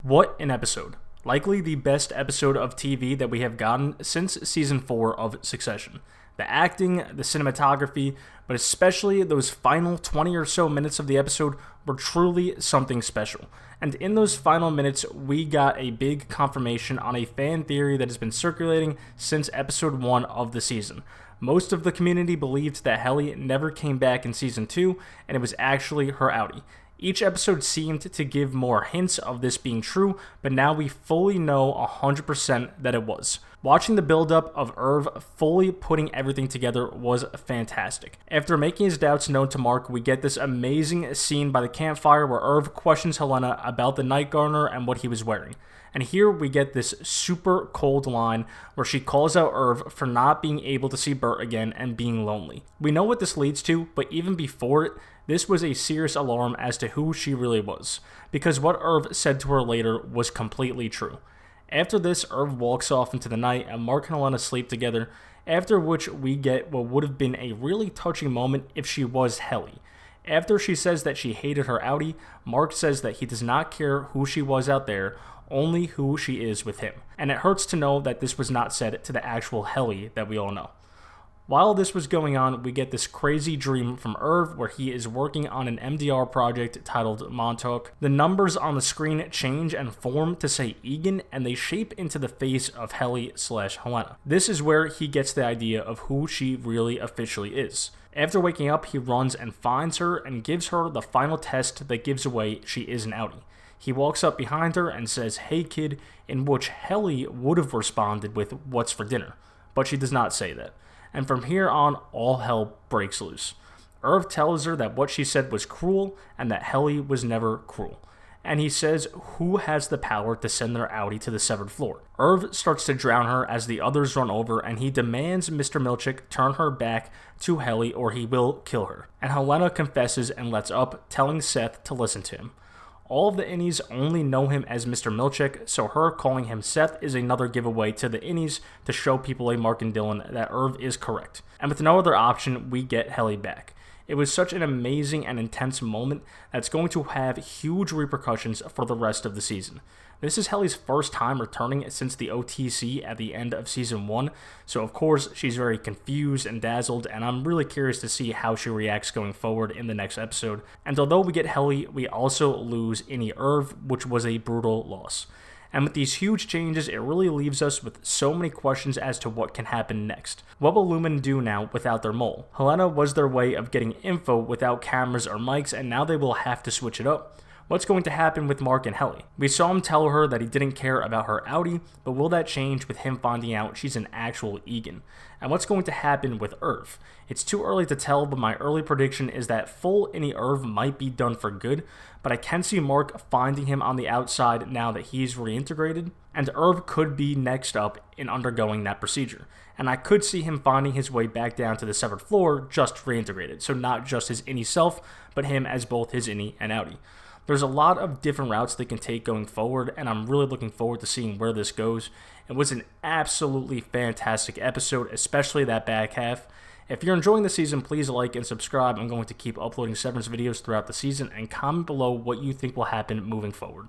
What an episode. Likely the best episode of TV that we have gotten since season 4 of Succession. The acting, the cinematography, but especially those final 20 or so minutes of the episode were truly something special. And in those final minutes, we got a big confirmation on a fan theory that has been circulating since episode 1 of the season. Most of the community believed that Helly never came back in season 2, and it was actually her outie. Each episode seemed to give more hints of this being true, but now we fully know 100% that it was. Watching the build-up of Irv fully putting everything together was fantastic. After making his doubts known to Mark, we get this amazing scene by the campfire where Irv questions Helena about the night gardener and what he was wearing. And here we get this super cold line where she calls out Irv for not being able to see Bert again and being lonely. We know what this leads to, but even before it, this was a serious alarm as to who she really was, because what Irv said to her later was completely true. After this, Irv walks off into the night and Mark and Helena sleep together, after which we get what would have been a really touching moment if she was Helly. After she says that she hated her outie, Mark says that he does not care who she was out there, only who she is with him. And it hurts to know that this was not said to the actual Helly that we all know. While this was going on, we get this crazy dream from Irv where he is working on an MDR project titled Montauk. The numbers on the screen change and form to say Egan, and they shape into the face of Helly/Helena. This is where he gets the idea of who she really officially is. After waking up, he runs and finds her and gives her the final test that gives away she is an outie. He walks up behind her and says, "Hey kid," in which Helly would have responded with, "What's for dinner?" But she does not say that. And from here on, all hell breaks loose. Irv tells her that what she said was cruel and that Helly was never cruel. And he says who has the power to send their outie to the severed floor. Irv starts to drown her as the others run over, and he demands Mr. Milchick turn her back to Helly or he will kill her. And Helena confesses and lets up, telling Seth to listen to him. All of the innies only know him as Mr. Milchick, so her calling him Seth is another giveaway to the innies to show people like Mark and Dylan that Irv is correct. And with no other option, we get Helly back. It was such an amazing and intense moment that's going to have huge repercussions for the rest of the season. This is Helly's first time returning since the OTC at the end of season 1, so of course she's very confused and dazzled, and I'm really curious to see how she reacts going forward in the next episode. And although we get Helly, we also lose Innie Irv, which was a brutal loss. And with these huge changes, it really leaves us with so many questions as to what can happen next. What will Lumen do now without their mole? Helena was their way of getting info without cameras or mics, and now they will have to switch it up. What's going to happen with Mark and Helly? We saw him tell her that he didn't care about her outie, but will that change with him finding out she's an actual Egan? And what's going to happen with Irv? It's too early to tell, but my early prediction is that full Innie Irv might be done for good, but I can see Mark finding him on the outside now that he's reintegrated, and Irv could be next up in undergoing that procedure. And I could see him finding his way back down to the severed floor just reintegrated, so not just his Innie self, but him as both his Innie and outie. There's a lot of different routes they can take going forward, and I'm really looking forward to seeing where this goes. It was an absolutely fantastic episode, especially that back half. If you're enjoying the season, please like and subscribe. I'm going to keep uploading Severance videos throughout the season, and comment below what you think will happen moving forward.